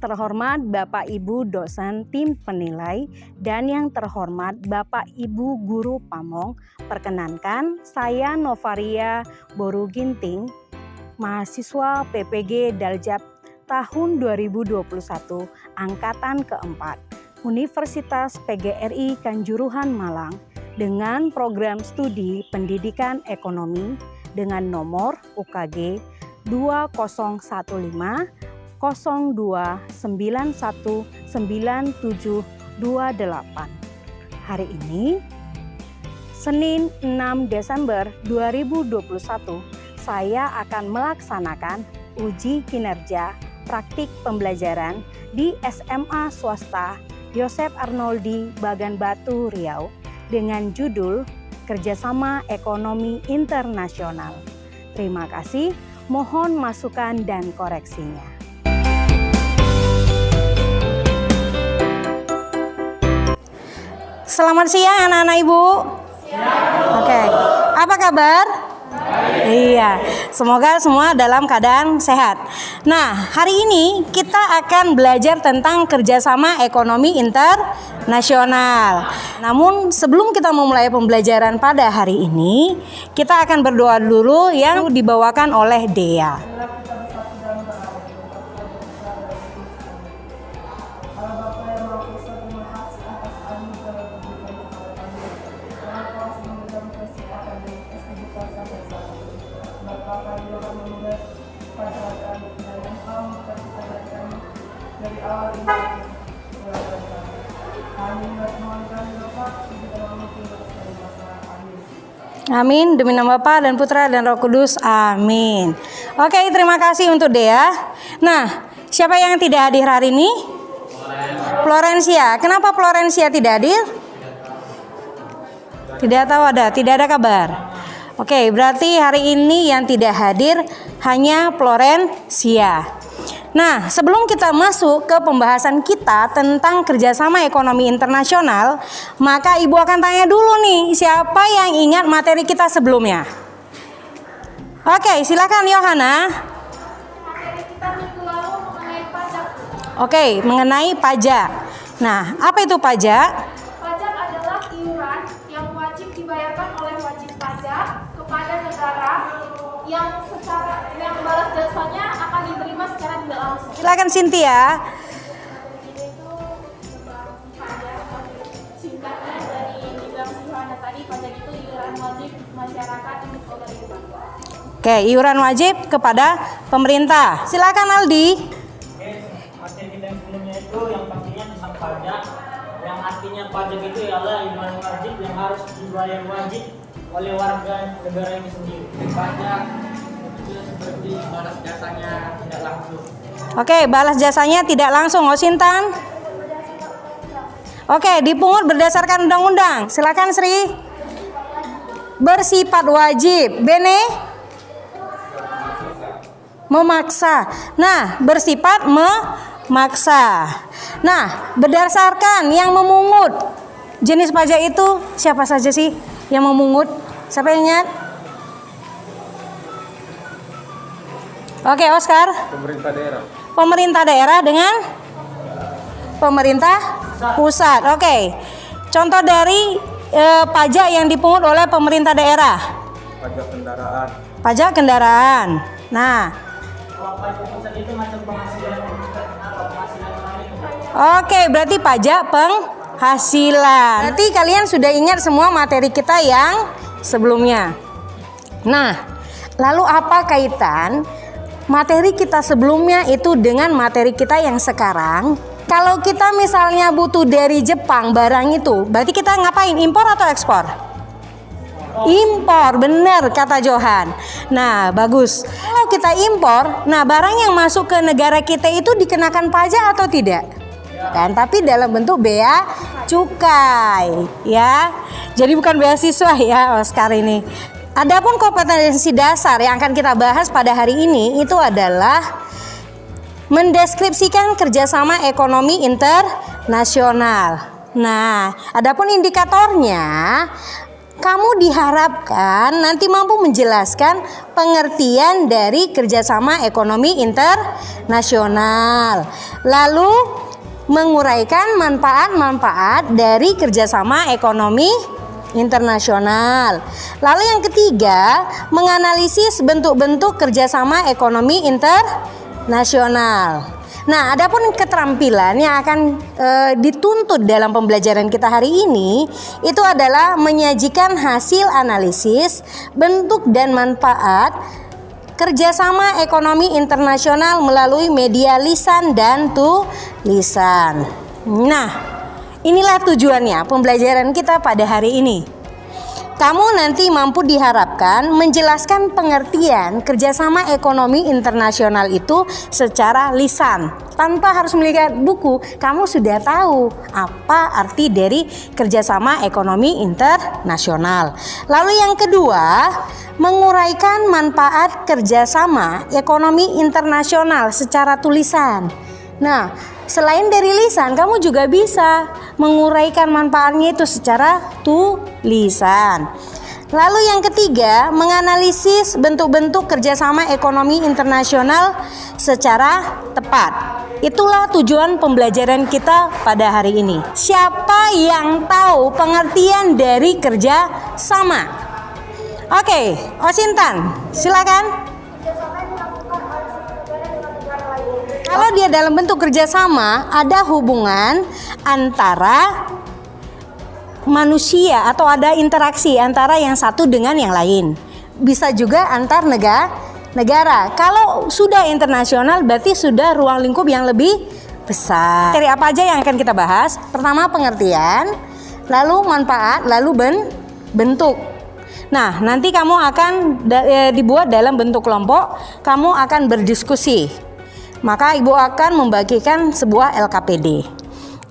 terhormat Bapak Ibu dosen tim penilai dan yang terhormat Bapak Ibu guru Pamong, perkenankan saya Novaria Boru Ginting, mahasiswa PPG Daljab tahun 2021 angkatan keempat Universitas PGRI Kanjuruhan Malang dengan program studi pendidikan ekonomi dengan nomor UKG 2015 02919728. Hari ini, Senin 6 Desember 2021, saya akan melaksanakan uji kinerja praktik pembelajaran di SMA swasta Yosef Arnoldi Bagan Batu Riau dengan judul Kerjasama Ekonomi Internasional. Terima kasih, mohon masukan dan koreksinya. Selamat siang anak-anak Ibu. Oke, apa kabar? Iya, semoga semua dalam keadaan sehat. Nah, hari ini kita akan belajar tentang kerjasama ekonomi internasional. Namun sebelum kita memulai pembelajaran pada hari ini, kita akan berdoa dulu yang dibawakan oleh Dea. Amin, demi nama Bapa dan Putra dan Roh Kudus, amin. Oke, terima kasih untuk Dea. Nah, siapa yang tidak hadir hari ini? Florencia. Kenapa Florencia tidak hadir? Tidak tahu tidak ada kabar. Oke, berarti hari ini yang tidak hadir hanya Florencia. Nah, sebelum kita masuk ke pembahasan kita tentang kerjasama ekonomi internasional, maka Ibu akan tanya dulu nih, siapa yang ingat materi kita sebelumnya? Oke, silakan Yohana. Materi kita minggu lalu mengenai pajak. Oke, mengenai pajak. Nah, apa itu pajak? Pajak adalah iuran yang wajib dibayarkan oleh wajib pajak kepada negara yang balas jasanya akan diterima secara tidak langsung. Silakan Cynthia. Itu pajak singkatnya dari dibilang si Yohana tadi, pajak itu iuran wajib masyarakat untuk pemerintah. Oke, iuran wajib kepada pemerintah. Silakan Aldi. Materi kita yang sebelumnya itu yang pastinya tentang pajak, yang artinya pajak itu adalah iuran wajib yang harus dibayar wajib oleh warga negara itu sendiri. Pajak itu seperti balas jasanya tidak langsung. Oke, balas jasanya tidak langsung. Osintan. Oke, dipungut berdasarkan undang-undang. Silakan Sri. Bersifat wajib. Bene? Memaksa. Nah, bersifat memaksa. Nah, berdasarkan yang memungut. Jenis pajak itu siapa saja sih yang memungut? Siapa yang ingat? Oke, Oscar. Pemerintah daerah. Pemerintah daerah dengan pemerintah pusat. Oke. Contoh dari pajak yang dipungut oleh pemerintah daerah. Pajak kendaraan. Pajak kendaraan. Nah, Kalau pajak pusat itu macam penghasilan oke, berarti pajak penghasilan. Berarti kalian sudah ingat semua materi kita yang sebelumnya. Nah, lalu apa kaitan materi kita sebelumnya itu dengan materi kita yang sekarang? Kalau kita misalnya butuh dari Jepang barang itu, berarti kita ngapain? Impor atau ekspor? Impor, benar kata Johan. Nah, bagus. Kalau kita impor, nah barang yang masuk ke negara kita itu dikenakan pajak atau tidak? Kan, tapi dalam bentuk bea cukai, ya. Jadi bukan beasiswa ya, Oscar ini. Adapun kompetensi dasar yang akan kita bahas pada hari ini itu adalah mendeskripsikan kerjasama ekonomi internasional. Nah, adapun indikatornya kamu diharapkan nanti mampu menjelaskan pengertian dari kerjasama ekonomi internasional, lalu menguraikan manfaat-manfaat dari kerjasama ekonomi internasional. Lalu yang ketiga, menganalisis bentuk-bentuk kerjasama ekonomi internasional. Nah, adapun keterampilan yang akan dituntut dalam pembelajaran kita hari ini itu adalah menyajikan hasil analisis bentuk dan manfaat kerjasama ekonomi internasional melalui media lisan dan tulisan. Nah, inilah tujuannya pembelajaran kita pada hari ini. Kamu nanti mampu diharapkan menjelaskan pengertian kerjasama ekonomi internasional itu secara lisan. Tanpa harus melihat buku, kamu sudah tahu apa arti dari kerjasama ekonomi internasional. Lalu yang kedua, menguraikan manfaat kerjasama ekonomi internasional secara tulisan. Nah, selain dari lisan, kamu juga bisa menguraikan manfaatnya itu secara tulisan. Lalu yang ketiga, menganalisis bentuk-bentuk kerjasama ekonomi internasional secara tepat. Itulah tujuan pembelajaran kita pada hari ini. Siapa yang tahu pengertian dari kerjasama? Oke, Osintan, silakan. Kalau dia dalam bentuk kerjasama, ada hubungan antara manusia atau ada interaksi antara yang satu dengan yang lain. Bisa juga antar negara. Kalau sudah internasional, berarti sudah ruang lingkup yang lebih besar. Dari apa aja yang akan kita bahas? Pertama, pengertian, lalu manfaat, lalu bentuk. Nah, nanti kamu akan dibuat dalam bentuk kelompok, kamu akan berdiskusi. Maka ibu akan membagikan sebuah LKPD.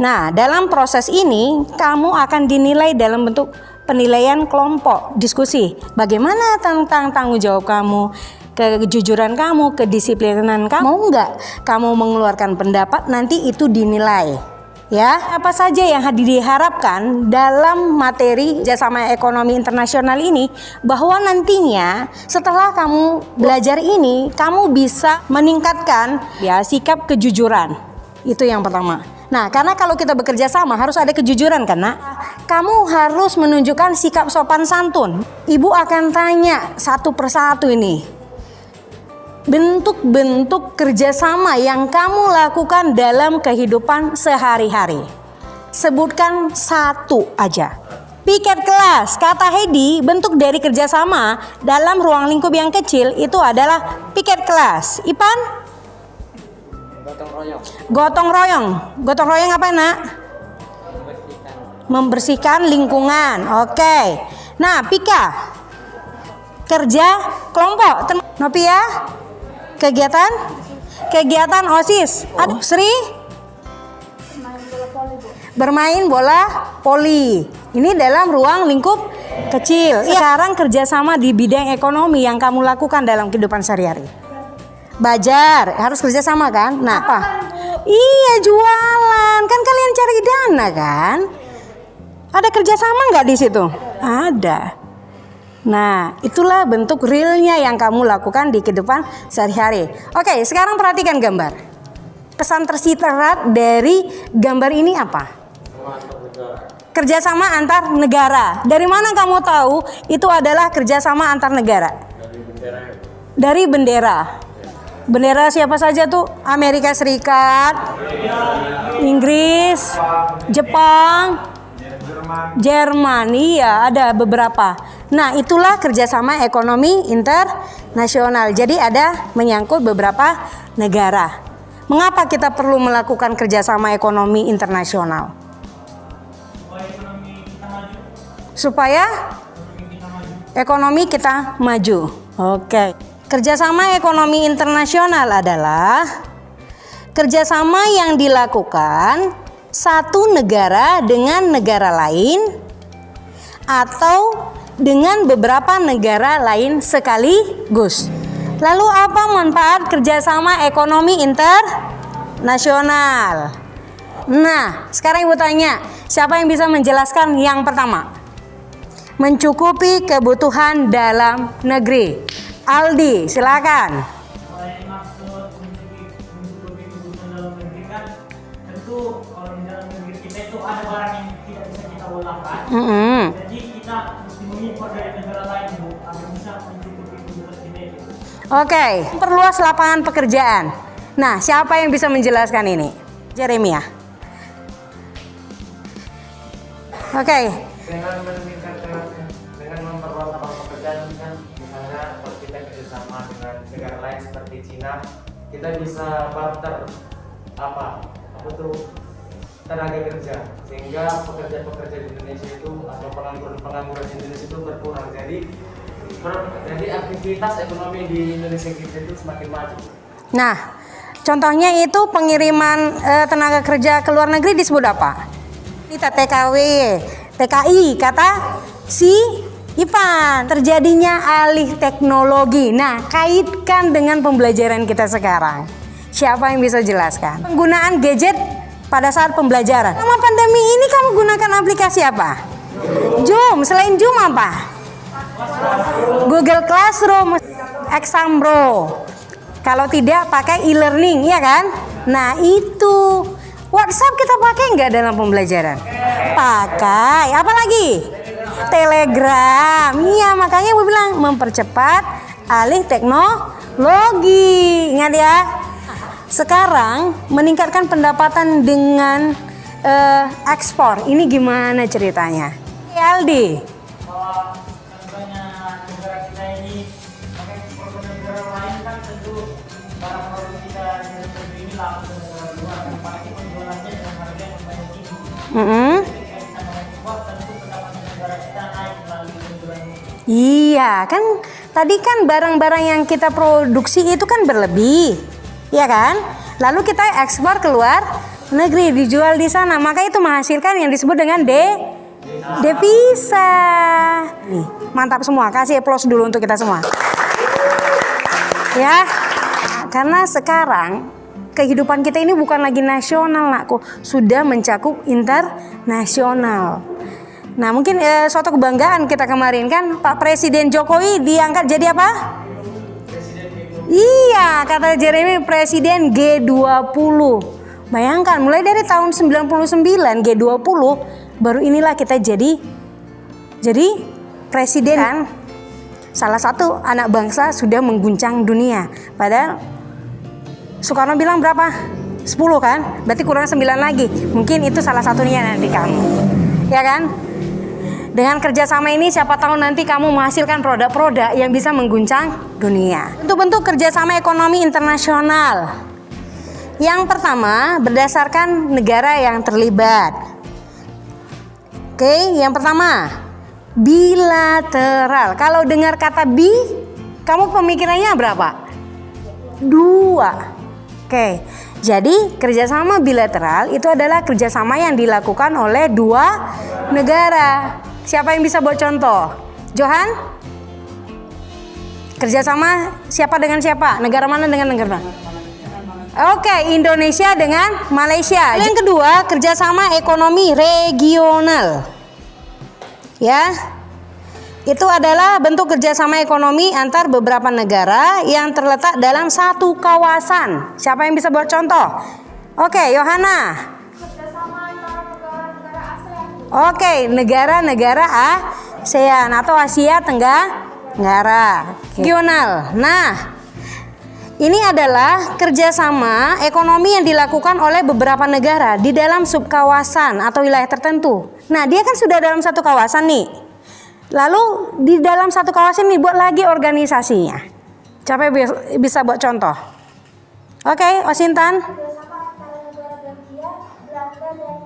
Nah, dalam proses ini kamu akan dinilai dalam bentuk penilaian kelompok, diskusi. Bagaimana tentang tanggung jawab kamu, kejujuran kamu, kedisiplinan kamu. Mau nggak kamu mengeluarkan pendapat, nanti itu dinilai. Ya, apa saja yang diharapkan dalam materi kerjasama ekonomi internasional ini, bahwa nantinya setelah kamu belajar ini, kamu bisa meningkatkan ya sikap kejujuran. Itu yang pertama. Nah, karena kalau kita bekerja sama harus ada kejujuran kan, Nak? Kamu harus menunjukkan sikap sopan santun. Ibu akan tanya satu persatu ini. Bentuk-bentuk kerjasama yang kamu lakukan dalam kehidupan sehari-hari. Sebutkan satu aja. Piket kelas, kata Hedi, bentuk dari kerjasama dalam ruang lingkup yang kecil itu adalah piket kelas. Ipan? Gotong royong. Gotong royong. Gotong royong apa, Nak? Membersihkan lingkungan. Oke. Nah, Pika, kerja kelompok. Novia? Kegiatan OSIS. Sri? Bermain bola voli. Ini dalam ruang lingkup kecil. Sekarang kerjasama di bidang ekonomi yang kamu lakukan dalam kehidupan sehari-hari. Belajar, harus kerjasama kan? Nah, apa? Iya, jualan. Kan kalian cari dana kan? Ada kerjasama nggak di situ? Ada. Nah, itulah bentuk realnya yang kamu lakukan di kehidupan sehari-hari. Oke, sekarang perhatikan gambar. Pesan tersirat dari gambar ini apa? Kerjasama antar negara. Dari mana kamu tahu itu adalah kerjasama antar negara? Dari bendera. Bendera siapa saja tuh? Amerika Serikat, Inggris, Jepang, Jerman. Iya, ada beberapa. Nah, itulah kerjasama ekonomi internasional. Jadi ada menyangkut beberapa negara. Mengapa kita perlu melakukan kerjasama ekonomi internasional? Supaya ekonomi kita maju. Oke. Kerjasama ekonomi internasional adalah kerjasama yang dilakukan satu negara dengan negara lain atau dengan beberapa negara lain sekaligus. Lalu apa manfaat kerjasama ekonomi internasional? Nah, sekarang ibu tanya, siapa yang bisa menjelaskan yang pertama? mencukupi kebutuhan dalam negeri. Aldi, silakan. Kalau yang dimaksud mencukupi kebutuhan dalam negeri kan tentu kalau di dalam negeri kita itu ada barang yang tidak bisa kita gunakan. Jadi kita mesti mengimpor dari negara lain Bu, agar bisa mencukupi kebutuhan kita itu. Oke, perluas lapangan pekerjaan. Nah, siapa yang bisa menjelaskan ini? Jeremia. Oke. Dengan memperluas lapangan pekerjaan kan, misalnya kalau kita kerjasama dengan negara lain seperti Cina, kita bisa barter apa tuh tenaga kerja, sehingga pekerja-pekerja di Indonesia itu atau pengangguran di Indonesia itu berkurang. Jadi aktivitas ekonomi di Indonesia kita itu semakin maju. Nah, contohnya itu pengiriman tenaga kerja ke luar negeri disebut apa? Kita TKW, TKI, kata si Ipan. Terjadinya alih teknologi. Nah, kaitkan dengan pembelajaran kita sekarang. Siapa yang bisa jelaskan? Penggunaan gadget pada saat pembelajaran. Selama pandemi ini kamu gunakan aplikasi apa? Zoom. Selain Zoom apa? Google Classroom, Exambro. Kalau tidak pakai e-learning, ya kan? Nah, itu. WhatsApp kita pakai nggak dalam pembelajaran? Pakai. Apa lagi? Telegram. Iya, makanya gue bilang mempercepat alih teknologi. Ingat ya. Sekarang meningkatkan pendapatan dengan ekspor. Ini gimana ceritanya? Aldi. Kalau contohnya negara kita ini pakai ekspor ke negara lain kan tentu barang produk kita di negeri ini langsung ke negara luar, dan pasti penjualannya dengan harga yang banyak tinggi. Ketika kita mengekspor tentu pendapatan negara kita naik melalui penjualan ini. Iya, kan tadi kan barang-barang yang kita produksi itu kan berlebih. Ya kan? Lalu kita ekspor keluar negeri, dijual di sana. Maka itu menghasilkan yang disebut dengan devisa. Nih, mantap semua. Kasih applause dulu untuk kita semua. Ya. Karena sekarang kehidupan kita ini bukan lagi nasional, nakku. Sudah mencakup internasional. Nah, mungkin suatu kebanggaan kita kemarin kan Pak Presiden Jokowi diangkat jadi apa? Iya, kata Jeremy, Presiden G20. Bayangkan, mulai dari tahun 99 G20, baru inilah kita jadi presiden kan. Salah satu anak bangsa sudah mengguncang dunia. Padahal Soekarno bilang berapa? 10 kan? Berarti kurang 9 lagi. Mungkin itu salah satunya nanti kamu. Ya kan? Dengan kerjasama ini siapa tahu nanti kamu menghasilkan produk-produk yang bisa mengguncang dunia. Bentuk-bentuk kerjasama ekonomi internasional. Yang pertama berdasarkan negara yang terlibat. Oke, yang pertama bilateral. Kalau dengar kata bi, kamu pemikirannya berapa? 2. Oke, jadi kerjasama bilateral itu adalah kerjasama yang dilakukan oleh 2 negara. Siapa yang bisa buat contoh? Johan? Kerjasama siapa dengan siapa? Negara mana dengan negara mana? Oke, Indonesia dengan Malaysia. Yang kedua, kerjasama ekonomi regional. Ya, itu adalah bentuk kerjasama ekonomi antar beberapa negara yang terletak dalam satu kawasan. Siapa yang bisa buat contoh? Oke, Yohana. Kerjasama antara negara-negara ASEAN. Oke, negara-negara ASEAN atau Asia Tenggara regional. Nah, ini adalah kerjasama ekonomi yang dilakukan oleh beberapa negara di dalam subkawasan atau wilayah tertentu. Nah, dia kan sudah dalam satu kawasan nih. Lalu di dalam satu kawasan nih buat lagi organisasinya. Siapa yang bisa buat contoh? Oke, Osintan. Kerjasama antara negara Belgia, Belanda, dan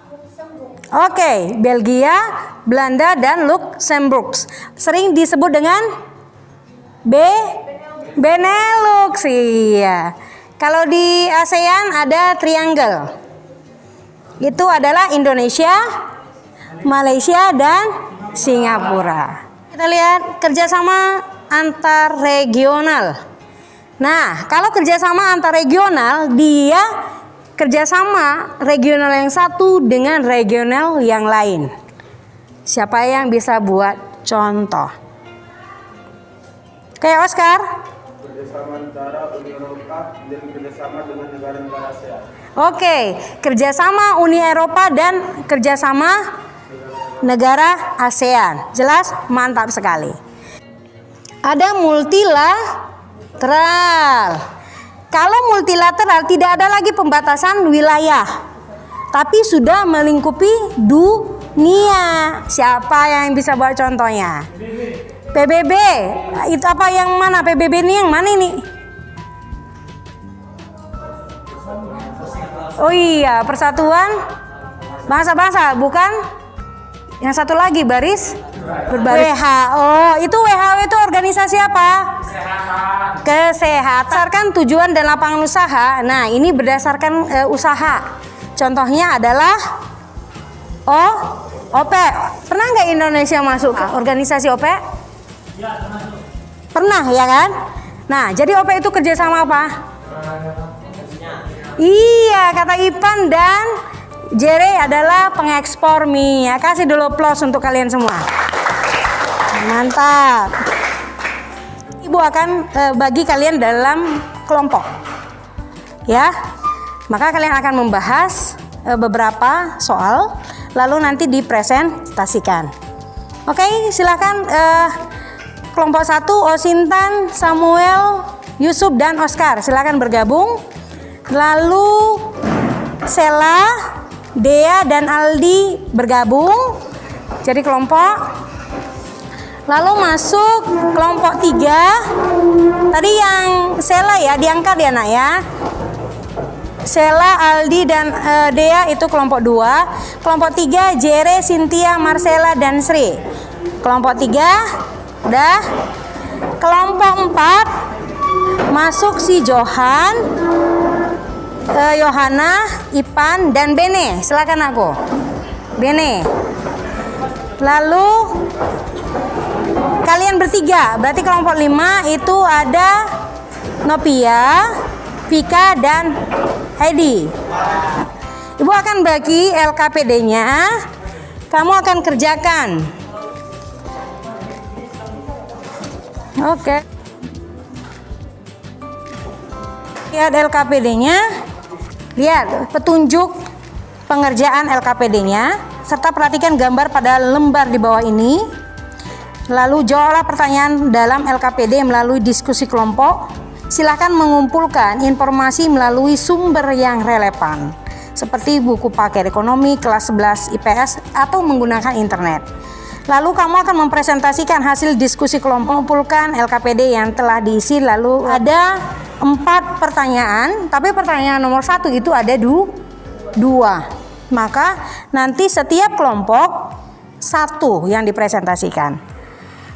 Luxembourg. Oke, Belgia, Belanda, dan Luxembourg. Sering disebut dengan Benelux. Iya. Kalau di ASEAN ada triangle. Itu adalah Indonesia, Malaysia, dan Singapura. Kita lihat kerjasama antar regional. Nah, kalau kerjasama antar regional, dia kerjasama regional yang satu dengan regional yang lain. Siapa yang bisa buat contoh? Kayak Oscar. Kerjasama antara Uni Eropa dan kerjasama dengan negara-negara ASEAN. Oke, kerjasama Uni Eropa dan kerjasama negara ASEAN. Jelas? Mantap sekali. Ada multilateral. Kalau multilateral tidak ada lagi pembatasan wilayah, tapi sudah melingkupi dunia. Siapa yang bisa buat contohnya? PBB. Itu apa yang mana? PBB ini yang mana ini? Oh iya, Persatuan Bangsa-Bangsa, bukan? Yang satu lagi baris berbaris. WHO. Itu WHO itu organisasi apa? Kesehatan. Berdasarkan tujuan dan lapangan usaha. Nah, ini berdasarkan usaha. Contohnya adalah OP. Pernah nggak Indonesia masuk ke organisasi OP? Pernah ya kan? Nah, jadi OP itu kerjasama apa? Iya, kata Ipan dan Jere adalah pengekspor mie. Ya, kasih dulu applause untuk kalian semua. Mantap. Ibu akan bagi kalian dalam kelompok. Ya. Maka kalian akan membahas beberapa soal lalu nanti dipresentasikan. Oke, silakan kelompok 1 Osintan, Samuel, Yusuf dan Oscar. Silakan bergabung. Lalu Sela, Dea dan Aldi bergabung jadi kelompok. Lalu masuk kelompok 3. Tadi yang Sela ya diangkat ya nak ya. Sela, Aldi dan Dea itu kelompok 2. Kelompok 3 Jere, Cynthia, Marcella dan Sri. Kelompok 3 udah. Kelompok 4 masuk si Johan, Yohana, Ipan dan Bene. Silakan aku. Bene. Lalu kalian bertiga, berarti kelompok 5 itu ada Novia, Vika dan Heidi. Ibu akan bagi LKPD-nya. Kamu akan kerjakan. Oke. Lihat LKPD-nya. Lihat petunjuk pengerjaan LKPD-nya serta perhatikan gambar pada lembar di bawah ini. Lalu jawablah pertanyaan dalam LKPD melalui diskusi kelompok. Silakan mengumpulkan informasi melalui sumber yang relevan seperti buku paket ekonomi kelas 11 IPS atau menggunakan internet. Lalu kamu akan mempresentasikan hasil diskusi kelompok, mengumpulkan LKPD yang telah diisi. Lalu ada 4 pertanyaan, tapi pertanyaan nomor 1 itu ada 2. Maka nanti setiap kelompok 1 yang dipresentasikan.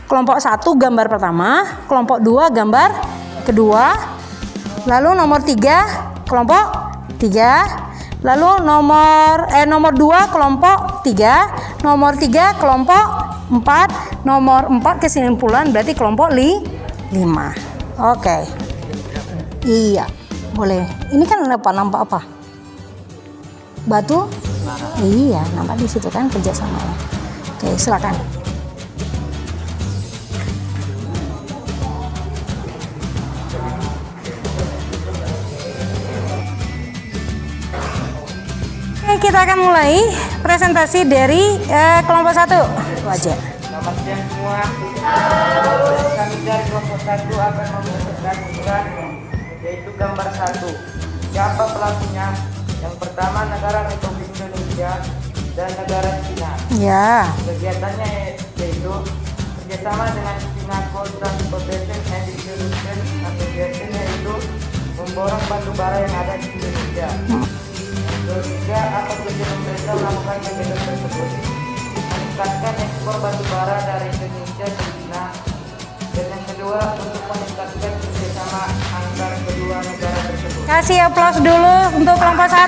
Kelompok 1 gambar pertama, kelompok 2 gambar kedua, lalu nomor 3 kelompok 3, lalu nomor 2 kelompok 3, nomor 3 kelompok 4, nomor 4 kesimpulan berarti kelompok 5. Oke. Iya, boleh. Ini kan nampak apa? Batu? Iya, nampak di situ kan kerjasamanya. Oke, silakan. Oke, kita akan mulai presentasi dari kelompok 1. Wajah. Selamat siang semua. Kami dari kelompok 1 akan mempresentasikan yaitu gambar 1. Siapa pelakunya? Yang pertama negara Republik Indonesia dan negara Cina. Ya. Kegiatannya yaitu kerjasama dengan Singapore Transportation and Distribution Association, yaitu memborong batu bara yang ada di Indonesia. Yang ketiga, apa tujuan mereka melakukan kegiatan tersebut? Meningkatkan ekspor batu bara dari Indonesia ke China. Dan yang kedua, untuk meningkatkan kerjasama antar kedua negara tersebut. Kasih aplaus dulu untuk kelompok 1.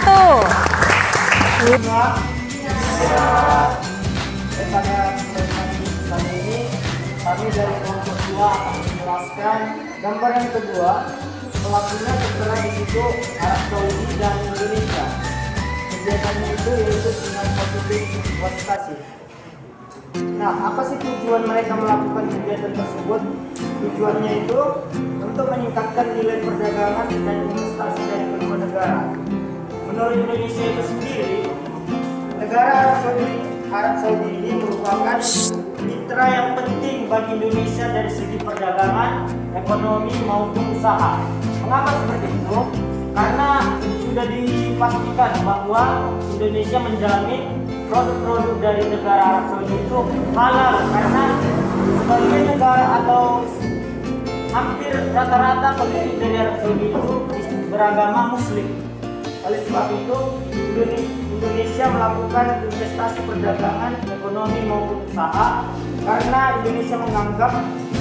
Pada presentasi kali ini kami dari kelompok 2 akan menjelaskan gambar yang kedua. Pelakunya tertera di situ Arab Saudi dan Indonesia. Kegiatannya itu yaitu Sinar Pasifik Investasi. Nah, apa sih tujuan mereka melakukan kegiatan tersebut? Tujuannya itu untuk meningkatkan nilai perdagangan dan investasi dari kedua negara. Menurut Indonesia itu sendiri, negara Arab Saudi ini merupakan mitra yang penting bagi Indonesia dari segi perdagangan, ekonomi maupun usaha. Mengapa seperti itu? Karena sudah dipastikan bahwa Indonesia menjamin produk-produk dari negara Arab Saudi itu halal, karena sebagai negara atau hampir rata-rata penduduk dari Arab Saudi itu beragama Muslim. Oleh sebab itu, Indonesia melakukan investasi perdagangan, ekonomi maupun usaha karena Indonesia menganggap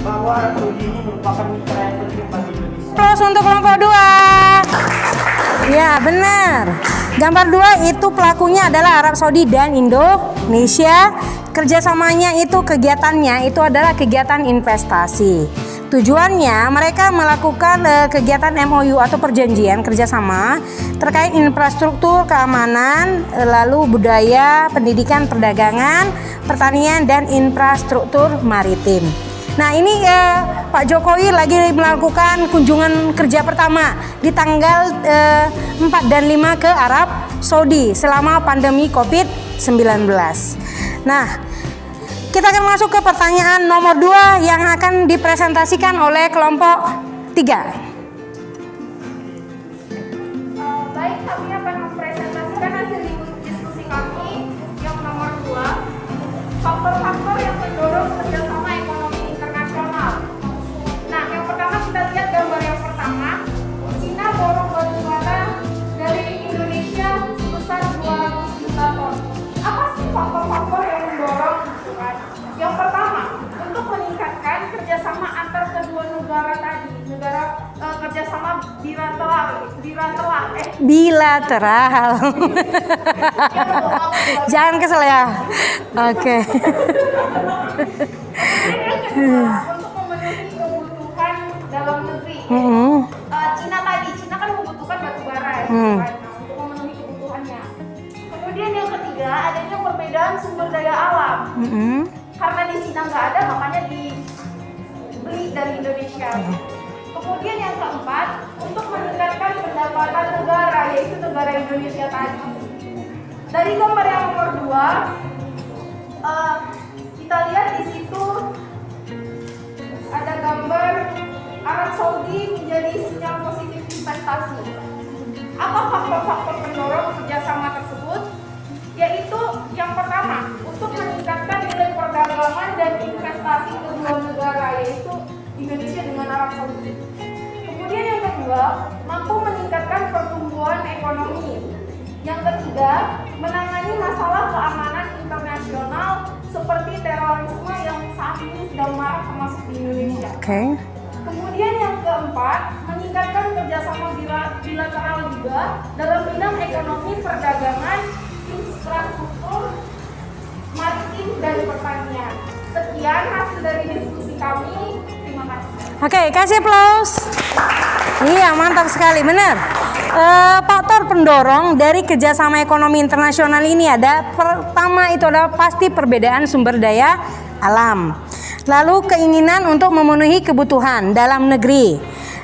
bahwa Arab Saudi ini merupakan mitra yang penting bagi Indonesia. Terus untuk kelompok 2. Ya, benar. Gambar 2 itu pelakunya adalah Arab Saudi dan Indonesia. Kerjasamanya itu kegiatannya itu adalah kegiatan investasi. Tujuannya mereka melakukan kegiatan MOU atau perjanjian kerjasama terkait infrastruktur, keamanan, lalu budaya, pendidikan, perdagangan, pertanian, dan infrastruktur maritim. Nah ini Pak Jokowi lagi melakukan kunjungan kerja pertama di tanggal 4 dan 5 ke Arab Saudi selama pandemi COVID-19. Nah, kita akan masuk ke pertanyaan nomor 2 yang akan dipresentasikan oleh kelompok 3. Baik, kami akan mempresentasikan hasil diskusi kami yang nomor 2, faktor-faktor yang mendorong kerjasama ekonomi internasional. Nah, yang pertama kita lihat gambar yang pertama. Cina borong batu bara dari Indonesia sebesar 200 juta ton. Apa sih faktor-faktor yang mendorong? Yang pertama, untuk meningkatkan kerjasama antar kedua negara tadi, kerjasama bilateral. Jangan kesel ya. Oke. Untuk memenuhi kebutuhan dalam negeri. Cina kan membutuhkan batu bara ya, untuk memenuhi kebutuhannya. Kemudian yang ketiga, adanya perbedaan sumber daya alam. Karena di Cina nggak ada, makanya dibeli dari Indonesia. Kemudian yang keempat, untuk meningkatkan pendapatan negara, yaitu negara Indonesia tadi. Dari gambar yang nomor 2, kita lihat di situ ada gambar Arab Saudi menjadi sinyal positif investasi. Apa faktor-faktor pendorong kerjasama tersebut? Yaitu yang pertama, untuk meningkatkan nilai perdagangan dan investasi kedua negara, yaitu Indonesia dengan Arab Saudi. Kemudian yang kedua, mampu meningkatkan pertumbuhan ekonomi. Yang ketiga, menangani masalah keamanan internasional seperti terorisme yang saat ini sedang marak masuk di Indonesia. Kemudian yang keempat, meningkatkan kerjasama bilateral juga dalam bidang ekonomi, perdagangan, infrastruktur, maritim, dan pertanian. Sekian hasil dari diskusi kami. Terima kasih. Oke, kasih aplaus. Iya, mantap sekali, benar. Faktor pendorong dari kerjasama ekonomi internasional ini ada, pertama itu adalah pasti perbedaan sumber daya alam. Lalu keinginan untuk memenuhi kebutuhan dalam negeri.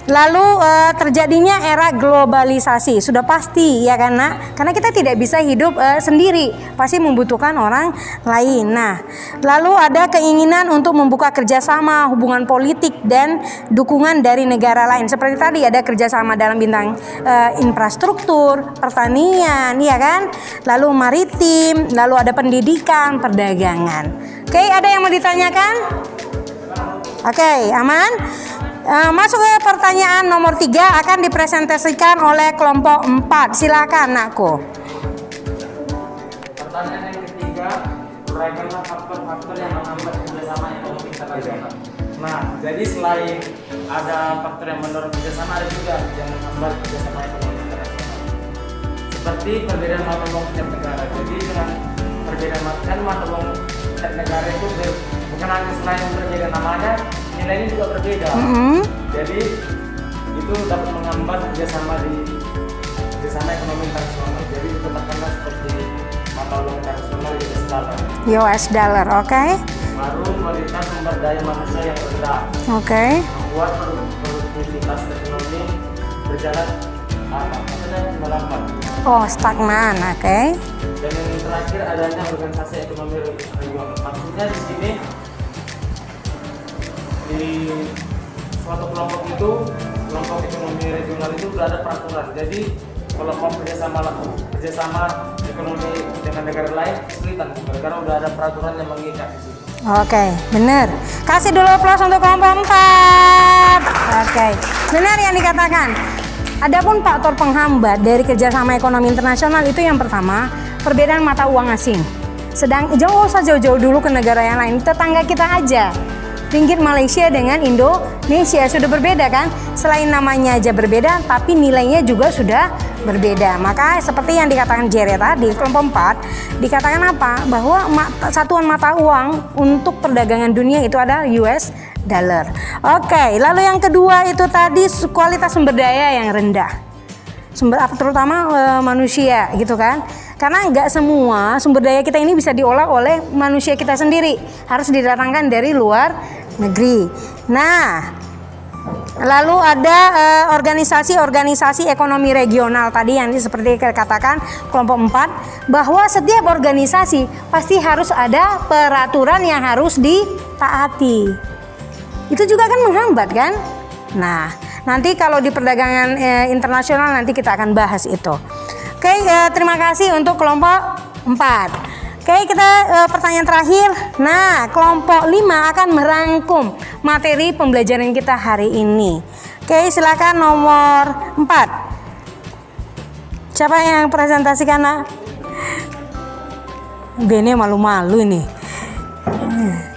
Lalu terjadinya era globalisasi, sudah pasti ya karena kita tidak bisa hidup sendiri, pasti membutuhkan orang lain. Nah, lalu ada keinginan untuk membuka kerjasama, hubungan politik dan dukungan dari negara lain. Seperti tadi ada kerjasama dalam bidang infrastruktur, pertanian, ya kan? Lalu maritim, lalu ada pendidikan, perdagangan. Oke, ada yang mau ditanyakan? Oke, aman? Masuk ke pertanyaan nomor 3 akan dipresentasikan oleh kelompok 4. Silakan, Nakku. Pertanyaan yang ketiga, uraikanlah faktor-faktor yang menghambat kerjasama ekonomi internasional. Nah, jadi selain ada faktor yang mendorong kerjasama, ada juga yang menghambat kerjasama ekonomi internasional. Seperti perbedaan mata uang setiap negara. Jadi dengan perbedaan mata uang setiap negara itu bukan hanya selain berbeda namanya, nilainya juga berbeda. Jadi itu dapat menghambat kerjasama ekonomi internasional. Jadi ditetapkanlah seperti mata kalau internasional US dollar. US dollar, oke. Baru kualitas sumber daya manusia yang rendah, Oke. membuat produktivitas ekonomi berjalan melambat. Oh, stagnan, oke. Dan yang terakhir adanya organisasi ekonomi regional. Maksudnya di sini di suatu kelompok itu, kelompok ekonomi regional itu sudah ada peraturan. Jadi kalau mau kerjasama ekonomi dengan negara lain kesulitan karena udah ada peraturan yang mengikat di sini. Oke, benar. Kasih dulu plus untuk kelompok 4. Oke, benar yang dikatakan. Adapun faktor penghambat dari kerjasama ekonomi internasional itu yang pertama, perbedaan mata uang asing. Sedang jauh usah jauh-jauh dulu ke negara yang lain, tetangga kita aja. Ringgit Malaysia dengan Indonesia sudah berbeda kan? Selain namanya aja berbeda, tapi nilainya juga sudah berbeda. Maka seperti yang dikatakan Jerry tadi, kelompok 4 dikatakan apa? Bahwa satuan mata uang untuk perdagangan dunia itu ada US dollar. Oke, lalu yang kedua itu tadi kualitas sumber daya yang rendah. Terutama manusia gitu kan. Karena nggak semua sumber daya kita ini bisa diolah oleh manusia kita sendiri. Harus didatangkan dari luar negeri. Nah, lalu ada organisasi-organisasi ekonomi regional tadi yang seperti katakan kelompok 4, bahwa setiap organisasi pasti harus ada peraturan yang harus ditaati. Itu juga kan menghambat kan? Nah, nanti kalau di perdagangan internasional nanti kita akan bahas itu. Oke, terima kasih untuk kelompok 4. Oke, kita pertanyaan terakhir. Nah, kelompok 5 akan merangkum materi pembelajaran kita hari ini. Oke, silakan nomor 4. Siapa yang presentasikan, nak? Bene malu-malu ini.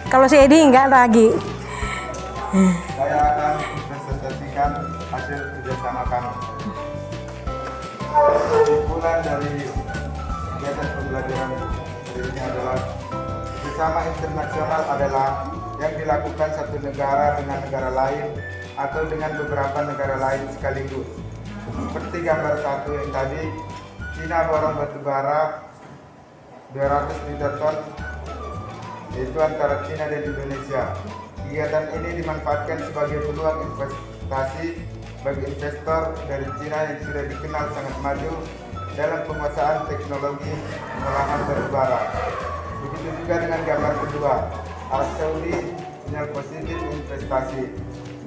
Kalau si Edi enggak lagi. Saya akan presentasikan hasil kerjasama kami. Kesimpulan dari kegiatan pembelajaran hari ini adalah kerjasama internasional adalah yang dilakukan satu negara dengan negara lain atau dengan beberapa negara lain sekaligus. Seperti gambar 1 yang tadi, Cina borong batu bara 200 juta ton, yaitu antara Cina dan Indonesia. Kegiatan ini dimanfaatkan sebagai peluang investasi bagi investor dari Cina yang sudah dikenal sangat maju dalam penguasaan teknologi pengolahan batu bara. Begitu juga dengan gambar kedua, Arab Saudi sinyal positif investasi.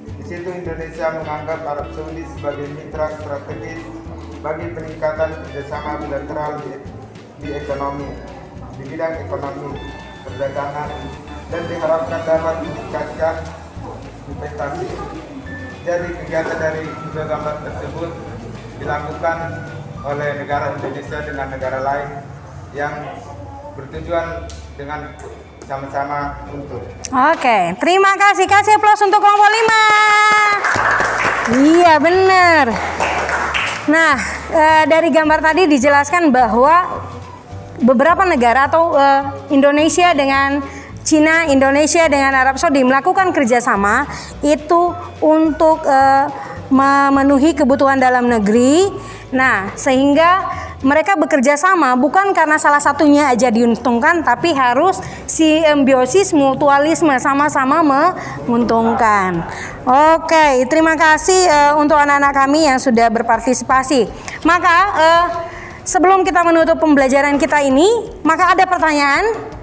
Di situ Indonesia menganggap Arab Saudi sebagai mitra strategis bagi peningkatan kerjasama bilateral di ekonomi, di bidang ekonomi, perdagangan, dan diharapkan dapat meningkatkan investasi. Jadi kegiatan dari dua gambar tersebut dilakukan oleh negara Indonesia dengan negara lain yang bertujuan dengan sama-sama untuk. Oke, terima kasih. Kasih aplaus untuk kelompok 5. Iya, benar. Nah, dari gambar tadi dijelaskan bahwa beberapa negara atau Indonesia dengan Cina, Indonesia dengan Arab Saudi melakukan kerjasama itu untuk memenuhi kebutuhan dalam negeri. Nah, sehingga mereka bekerja sama bukan karena salah satunya aja diuntungkan, tapi harus simbiosis mutualisme, sama-sama menguntungkan. Oke, terima kasih untuk anak-anak kami yang sudah berpartisipasi. Maka sebelum kita menutup pembelajaran kita ini, maka ada pertanyaan?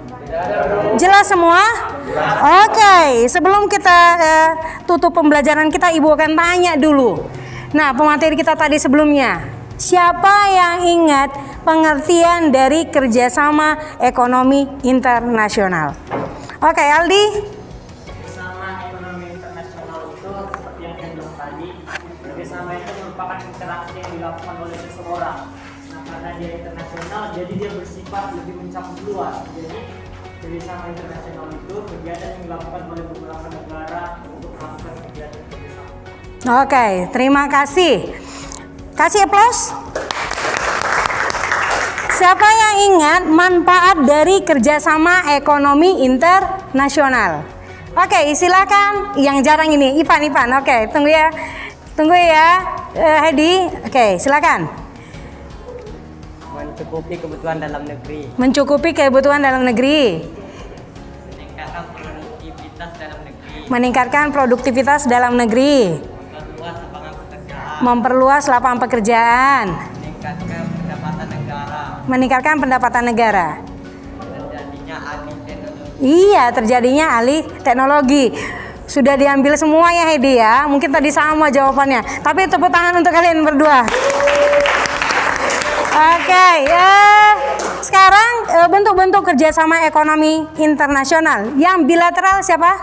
Jelas semua? Oke, sebelum kita tutup pembelajaran kita, Ibu akan tanya dulu. Nah, pemateri kita tadi sebelumnya, siapa yang ingat pengertian dari kerjasama ekonomi internasional? Oke, Aldi. Kerjasama ekonomi internasional itu seperti yang saya bilang tadi, kerjasama itu merupakan interaksi yang dilakukan oleh seseorang. Nah, karena dia internasional, jadi dia bersifat lebih mencakup luas. Jadi kerjasama internasional itu kegiatan yang dilakukan oleh beberapa negara untuk melakukan kegiatan kerjasama. Oke, terima kasih. Kasih aplaus. Siapa yang ingat manfaat dari kerjasama ekonomi internasional? Oke, silakan. Yang jarang ini, Ipan. Oke, tunggu ya, mencukupi kebutuhan dalam negeri. Mencukupi kebutuhan dalam negeri. Meningkatkan produktivitas dalam negeri. Meningkatkan produktivitas dalam negeri. Memperluas lapangan pekerjaan. Memperluas lapangan pekerjaan. Meningkatkan pendapatan negara. Meningkatkan pendapatan negara. Terjadinya alih teknologi. Iya, terjadinya alih teknologi. Sudah diambil semua ya Hedi ya. Mungkin tadi sama jawabannya. Tapi tepuk tangan untuk kalian berdua. Oke, sekarang bentuk-bentuk kerjasama ekonomi internasional. Yang bilateral siapa?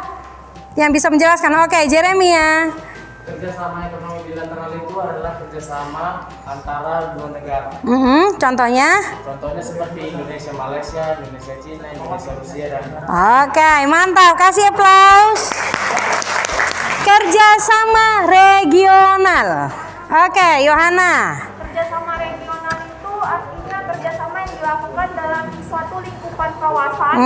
Yang bisa menjelaskan? Oke, Jeremia. Kerjasama ekonomi bilateral itu adalah kerjasama antara dua negara. Contohnya? Contohnya seperti Indonesia Malaysia, Indonesia Cina, Indonesia Rusia, dan Oke, mantap. Kasih aplaus. Kerjasama regional. Oke, Yohana. Kerjasama regional itu artinya kerjasama yang dilakukan dalam suatu lingkupan kawasan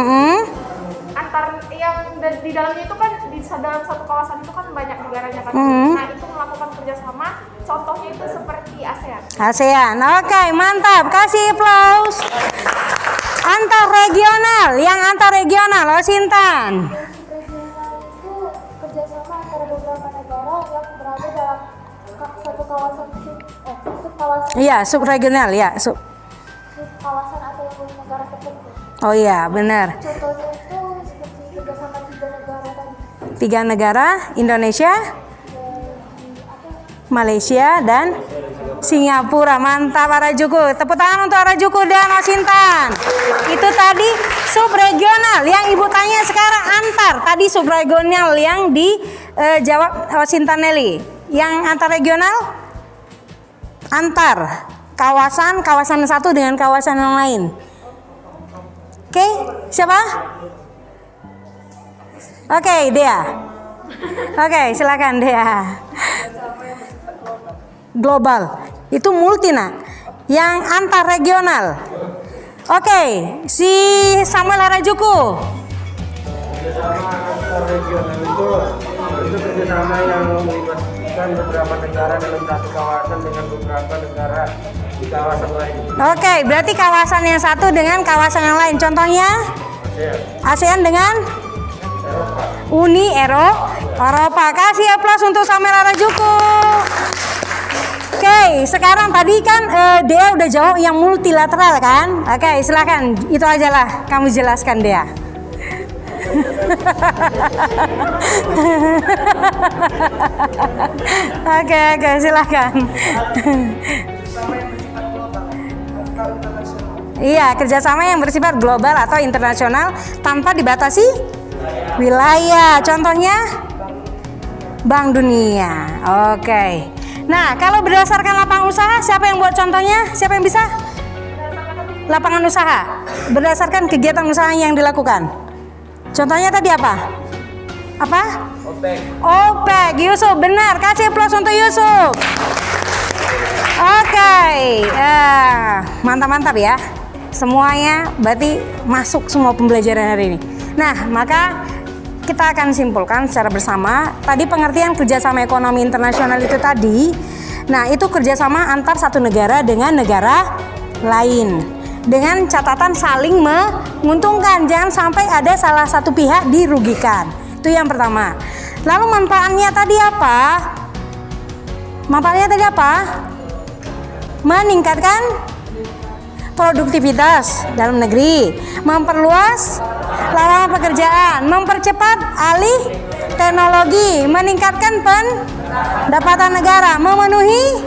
antar yang di dalamnya itu kan di dalam satu kawasan itu kan banyak negaranya kan. Nah itu melakukan kerjasama. Contohnya itu seperti ASEAN. ASEAN. Oke, mantap. Kasih aplaus. Antar regional. Yang antar regional, Sintan. Regional itu kerjasama antara beberapa negara yang berada dalam satu kawasan subkawasan Iya, subregional ya. kawasan atau yang negara tertentu. Oh iya, benar. Contohnya itu seperti kerjasama 3 negara tadi. 3 negara, Indonesia, Malaysia, dan Singapura. Mantap Arajuku. Tepuk tangan untuk Arajuku dan Osintan. Itu tadi subregional. Yang Ibu tanya sekarang antar. Tadi subregional yang dijawab Osintan Nelly. Yang antar regional? Antar kawasan satu dengan kawasan yang lain. Oke, siapa? Oke, Dea. Oke, silakan Dea. Global. Itu multi nak. Yang antar regional. Oke, si Samuel Harajuku. kerjasama antar regional itu kerjasama yang melibatkan beberapa negara dalam satu kawasan dengan beberapa negara di kawasan lain. Oke, berarti kawasan yang satu dengan kawasan yang lain. Contohnya? ASEAN dengan Uni Eropa. Kasih aplaus untuk Samuel Harajuku. Oke, sekarang tadi kan Dea udah jawab yang multilateral kan? Oke, silakan. Itu aja lah kamu jelaskan Dea. Oke, silakan. Iya, kerjasama yang bersifat global atau internasional tanpa dibatasi wilayah. Contohnya Bank Dunia. Oke. Nah, kalau berdasarkan lapangan usaha, siapa yang buat contohnya? Siapa yang bisa? Lapangan usaha. Berdasarkan kegiatan usaha yang dilakukan. Contohnya tadi apa? Apa? OPEC. Yusuf, benar. Kasih aplaus untuk Yusuf. Oke. Mantap-mantap ya. Semuanya berarti masuk semua pembelajaran hari ini. Nah, maka kita akan simpulkan secara bersama. Tadi pengertian kerjasama ekonomi internasional itu tadi. Nah, itu kerjasama antar satu negara dengan negara lain. Dengan catatan saling menguntungkan. Jangan sampai ada salah satu pihak dirugikan. Itu yang pertama. Lalu manfaatnya tadi apa? Manfaatnya tadi apa? Meningkatkan produktivitas dalam negeri, memperluas lapangan pekerjaan, mempercepat alih teknologi, meningkatkan pendapatan negara, memenuhi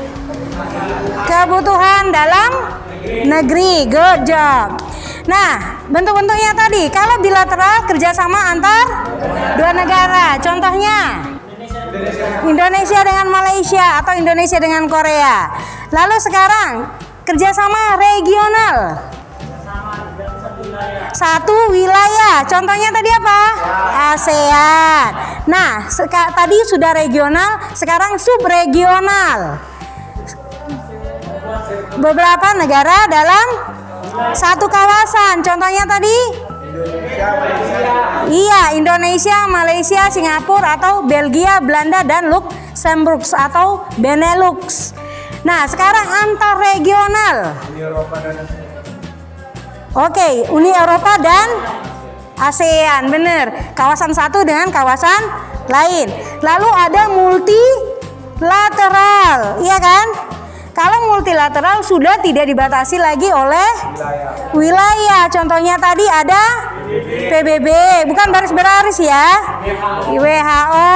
kebutuhan dalam negeri. Good job. Nah, bentuk-bentuknya tadi, kalau bilateral kerjasama antar dua negara, contohnya Indonesia dengan Malaysia atau Indonesia dengan Korea. Lalu sekarang kerjasama regional, satu wilayah. Contohnya tadi apa? ASEAN. Nah, tadi sudah regional, sekarang subregional. Beberapa negara dalam satu kawasan. Contohnya tadi? Iya, Indonesia, Malaysia, Singapura atau Belgia, Belanda dan Luxembourg atau Benelux. Nah, sekarang antar regional. Oke, Uni Eropa dan ASEAN, bener. Kawasan satu dengan kawasan lain. Lalu ada multilateral, iya kan? Kalau multilateral sudah tidak dibatasi lagi oleh wilayah. Contohnya tadi ada PBB, bukan baris-baris ya. WHO.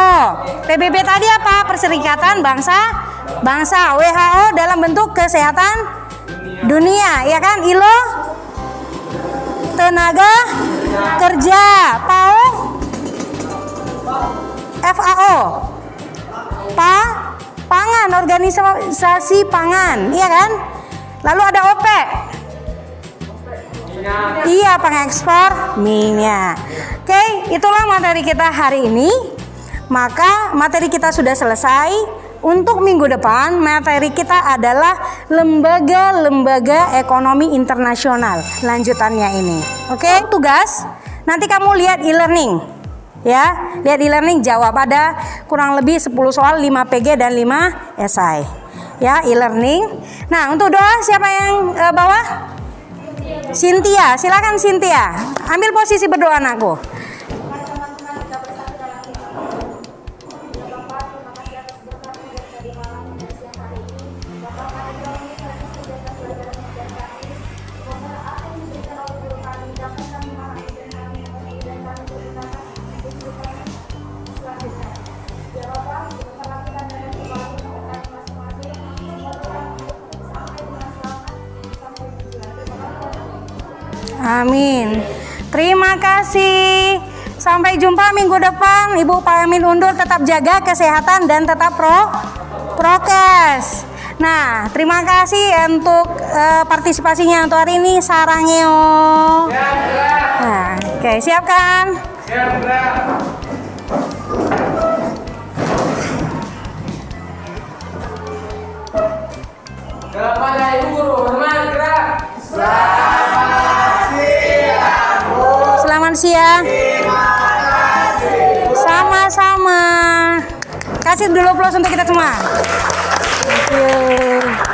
PBB tadi apa? Perserikatan Bangsa. WHO dalam bentuk kesehatan dunia, ya kan? ILO tenaga kerja, PAO, FAO, pangan, organisasi pangan, iya kan? Lalu ada OPEC, iya, pengekspor minyak. Oke, itulah materi kita hari ini. Maka materi kita sudah selesai. Untuk minggu depan materi kita adalah lembaga-lembaga ekonomi internasional. Lanjutannya ini. Oke, tugas nanti kamu lihat e-learning. Ya, lihat e-learning, jawab, ada kurang lebih 10 soal, 5 PG dan 5 esai. Ya, e-learning. Nah, untuk doa siapa yang bawah? Cynthia, silakan Cynthia. Ambil posisi berdoa anakku. Amin. Terima kasih. Sampai jumpa minggu depan. Ibu pamit undur, tetap jaga kesehatan dan tetap prokes. Nah, terima kasih untuk partisipasinya untuk hari ini. Sarangeo. Nah, oke, siapkan. Kepada Ibu Guru, hormat gerak. Selamat siang. Sama-sama. Kasih dulu aplaus untuk kita semua. Thank you.